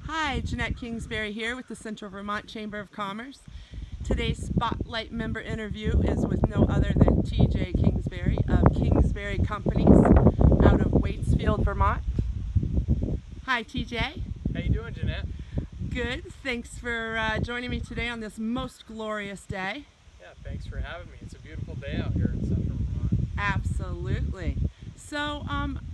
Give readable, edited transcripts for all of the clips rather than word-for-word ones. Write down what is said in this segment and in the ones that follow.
Hi, Jeannette Kingsbury here with the Central Vermont Chamber of Commerce. Today's Spotlight member interview is with no other than TJ Kingsbury of Kingsbury Companies out of Waitsfield, Vermont. Hi, TJ. How you doing, Jeanette? Good. Thanks for joining me today on this most glorious day. Yeah, thanks for having me. It's a beautiful day out here in Central Vermont. Absolutely. So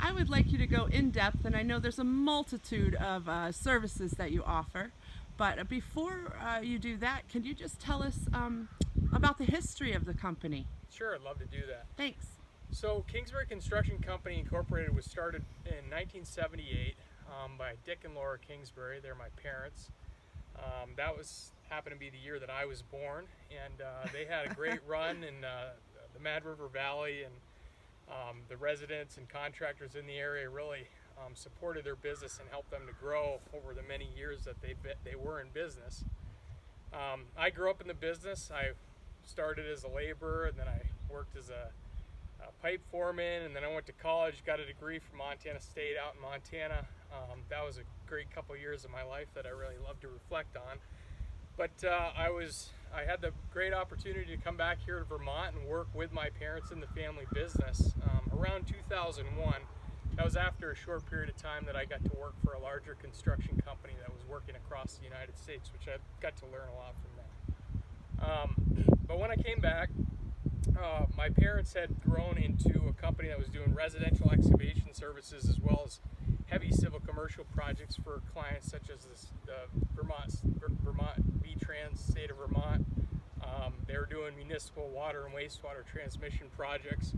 I would like you to go in depth, and I know there's a multitude of services that you offer, but before you do that, can you just tell us about the history of the company? Sure, I'd love to do that. Thanks. So, Kingsbury Construction Company Incorporated was started in 1978 by Dick and Laura Kingsbury. They're my parents. That happened to be the year that I was born, and they had a great run in the Mad River Valley, and the residents and contractors in the area really supported their business and helped them to grow over the many years that they were in business. I grew up in the business. I started as a laborer, and then I worked as a pipe foreman, and then I went to college, got a degree from Montana State out in Montana. That was a great couple years of my life that I really love to reflect on. But I had the great opportunity to come back here to Vermont and work with my parents in the family business around 2001. That was after a short period of time that I got to work for a larger construction company that was working across the United States, which I got to learn a lot from them. But when I came back, my parents had grown into a company that was doing residential excavation services as well as heavy civil commercial projects for clients such as the Vermont V-Trans, state of Vermont. They were doing municipal water and wastewater transmission projects,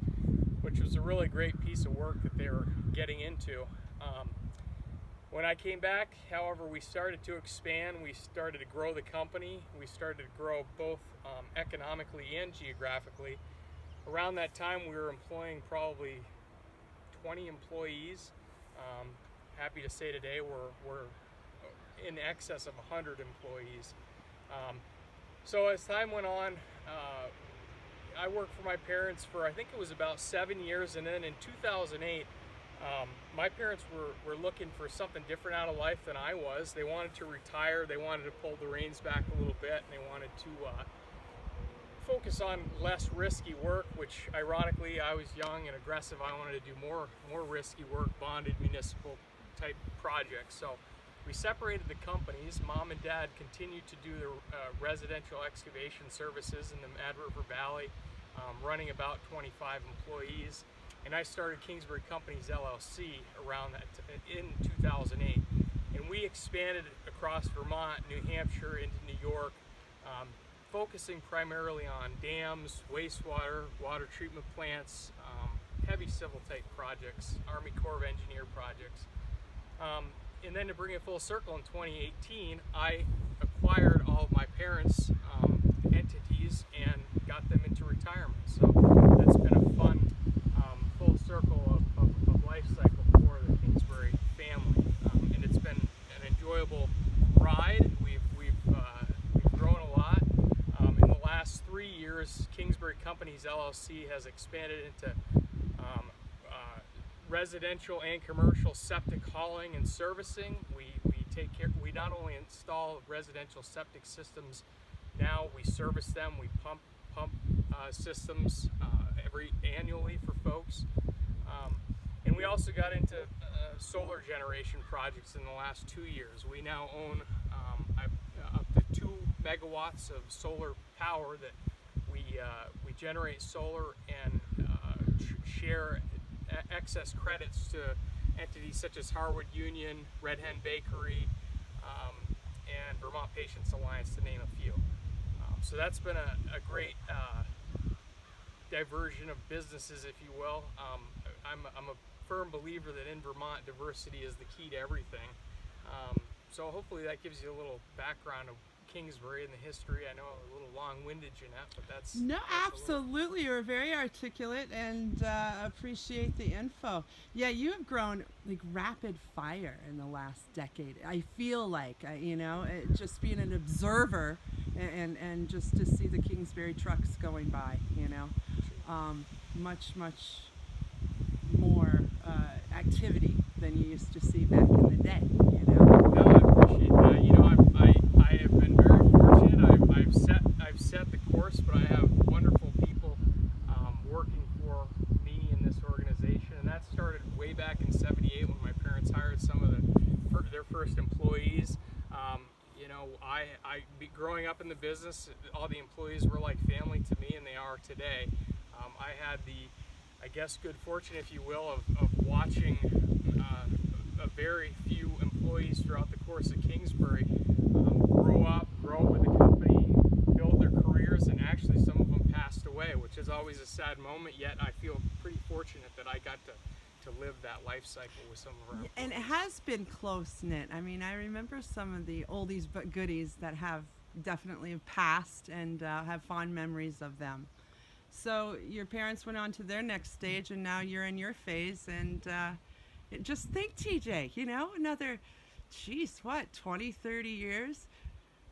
which was a really great piece of work that they were getting into. When I came back, however, we started to expand. We started to grow the company. We started to grow both economically and geographically. Around that time, we were employing probably 20 employees. Happy to say today we're in excess of 100 employees. So as time went on, I worked for my parents for I think it was about 7 years, and then in 2008, my parents were looking for something different out of life than I was. They wanted to retire, they wanted to pull the reins back a little bit, and they wanted to focus on less risky work, which ironically I was young and aggressive. I wanted to do more risky work, bonded municipal type projects. So we separated the companies. Mom and Dad continued to do the residential excavation services in the Mad River Valley, running about 25 employees. And I started Kingsbury Companies LLC around that in 2008. And we expanded across Vermont, New Hampshire, into New York, focusing primarily on dams, wastewater, water treatment plants, heavy civil type projects, Army Corps of Engineer projects. And then to bring it full circle, in 2018, I acquired all of my parents' entities and got them into retirement. So that's been a fun full circle of life cycle for the Kingsbury family. And it's been an enjoyable ride. We've grown a lot. In the last 3 years, Kingsbury Companies LLC has expanded into residential and commercial septic hauling and servicing. We not only install residential septic systems, now we service them. We pump systems annually for folks, and we also got into solar generation projects in the last 2 years. We now own up to 2 megawatts of solar power that we generate solar and share excess credits to entities such as Harwood Union, Red Hen Bakery, and Vermont Patients Alliance, to name a few. So that's been a great diversion of businesses, if you will. I'm a firm believer that in Vermont, diversity is the key to everything. So hopefully that gives you a little background of Kingsbury and the history. I know a little long-winded, Jeanette, but that's Absolutely. You're very articulate, and appreciate the info. Yeah, you have grown like rapid fire in the last decade. I feel like, just being an observer and just to see the Kingsbury trucks going by, much more activity than you used to see back in the day. No, I appreciate their first employees. You know, growing up in the business, all the employees were like family to me, and they are today. I had the, I guess, good fortune, if you will, of watching a very few employees throughout the course of Kingsbury grow with the company, build their careers, and actually some of them passed away, which is always a sad moment, yet I feel pretty fortunate that I got to live that life cycle with some of our employees. And it has been close-knit. I mean, I remember some of the oldies but goodies that have definitely passed and have fond memories of them. So your parents went on to their next stage, and now you're in your phase. And just think, TJ, you know, another, 20, 30 years,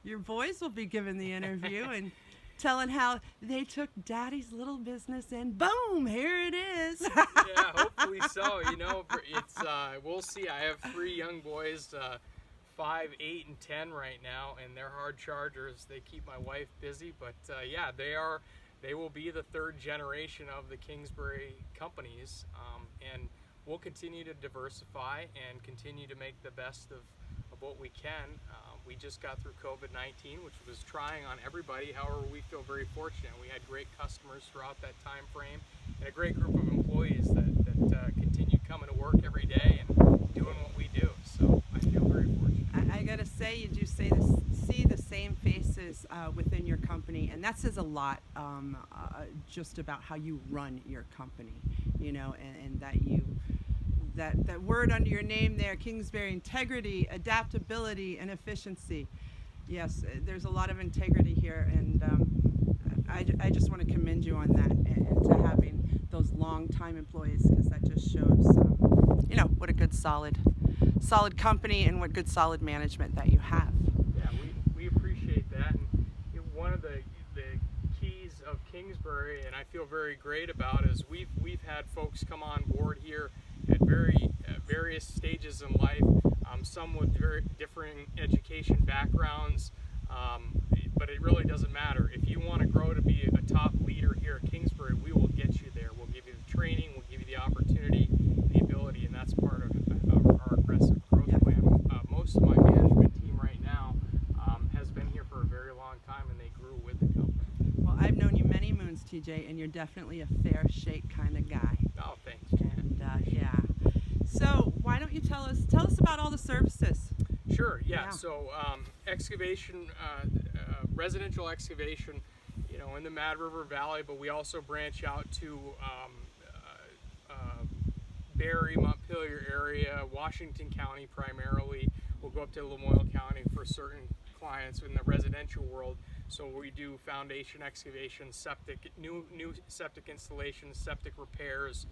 your boys will be giving the interview and telling how they took daddy's little business and boom, here it is. Yeah, hopefully so. You know, it's we'll see. I have 3 young boys, 5, 8, and 10 right now, and they're hard chargers. They keep my wife busy, but yeah, they will be the 3rd generation of the Kingsbury Companies, and we'll continue to diversify and continue to make the best of what we can. We just got through COVID-19, which was trying on everybody. However, we feel very fortunate. We had great customers throughout that time frame, and a great group of employees that continue coming to work every day and doing what we do. So I feel very fortunate. I gotta say, you do see the same faces within your company, and that says a lot just about how you run your company, you know, and that you. That word under your name there, Kingsbury: integrity, adaptability, and efficiency. Yes, there's a lot of integrity here, and I just want to commend you on that, and to having those long-time employees, because that just shows, you know, what a good solid company and what good solid management that you have. Yeah, we appreciate that, and one of the keys of Kingsbury, and I feel very great about, is we've had folks come on board here at various stages in life, some with very differing education backgrounds, but it really doesn't matter. If you want to grow to be a top leader here at Kingsbury, we will get you there. We'll give you the training, we'll give you the opportunity, the ability, and that's part of our aggressive growth plan. Most of my management team right now has been here for a very long time, and they grew with the company. Well, I've known you many moons, TJ, and you're definitely a fair shake kind of guy. Oh, thanks. And yeah. So why don't you tell us about all the services? Sure. Yeah. So excavation, residential excavation, you know, in the Mad River Valley, but we also branch out to Barry, Montpelier area, Washington County primarily. We'll go up to Lamoille County for certain clients in the residential world. So we do foundation excavation, septic, new septic installations, septic repairs,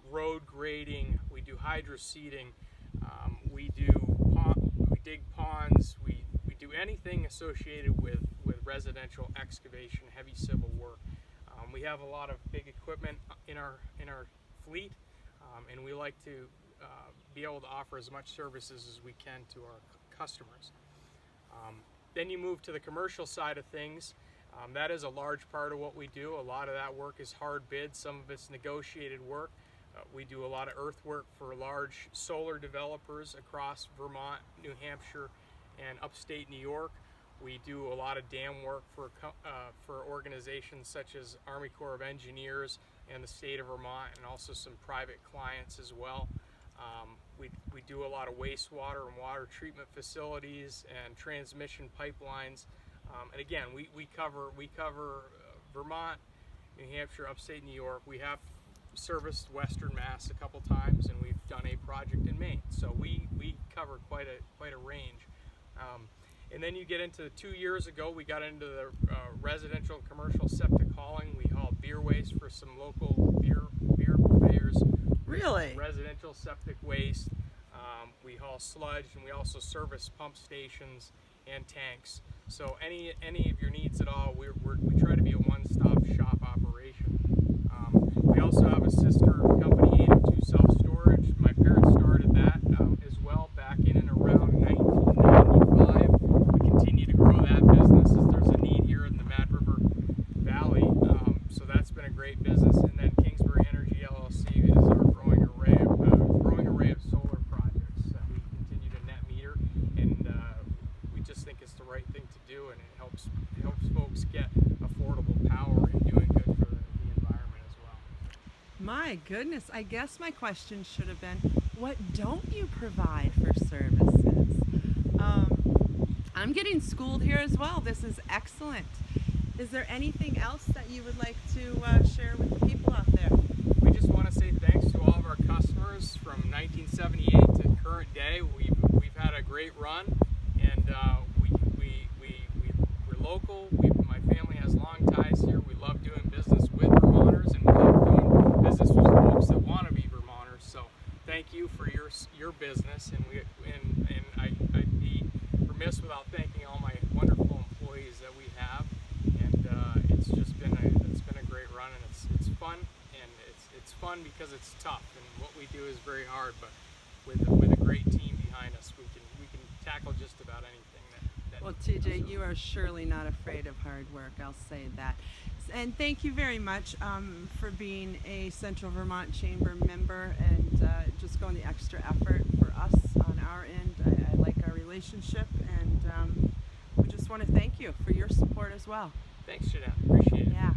road grading. We do hydroseeding. We dig ponds. We do anything associated with residential excavation, heavy civil work. We have a lot of big equipment in our fleet, and we like to be able to offer as much services as we can to our customers. Then you move to the commercial side of things. That is a large part of what we do. A lot of that work is hard bid. Some of it's negotiated work. We do a lot of earthwork for large solar developers across Vermont, New Hampshire, and upstate New York. We do a lot of dam work for organizations such as Army Corps of Engineers and the state of Vermont, and also some private clients as well. We do a lot of wastewater and water treatment facilities and transmission pipelines. And again, we cover Vermont, New Hampshire, upstate New York. We have serviced Western Mass a couple times, and we've done a project in Maine. So we cover quite a range. And then you get into 2 years ago, we got into the residential and commercial septic hauling. We hauled beer waste for some local beer purveyors. Really? Residential septic waste. We haul sludge, and we also service pump stations and tanks. So any of your needs at all, we try to be a one-stop shop operation. We also have a sister company, 802 Self Storage. My parents started that as well back in and around 1995. We continue to grow that business as there's a need here in the Mad River Valley. So that's been a great business. And then Kingsbury Energy LLC is our growing array of solar projects that we continue to net do, and it helps folks get affordable power and doing good for the environment as well. My goodness, I guess my question should have been, what don't you provide for services? I'm getting schooled here as well. This is excellent. Is there anything else that you would like to share with the people out there? We just want to say thanks to all of our customers from 1978 to current day. We've had a great run, and we're local. My family has long ties here. We love doing business with Vermonters, and we love doing business with folks that want to be Vermonters. So thank you for your business, and I'd be remiss without thanking all my wonderful employees that we have. And it's been a great run, and it's fun, and it's fun because it's tough, and what we do is very hard. But with a great team behind us, we can tackle just about anything that Well, TJ, you are surely not afraid of hard work. I'll say that. And thank you very much for being a Central Vermont Chamber member and just going the extra effort for us on our end. I like our relationship, and we just want to thank you for your support as well. Thanks, Jeannette. Appreciate it. Yeah.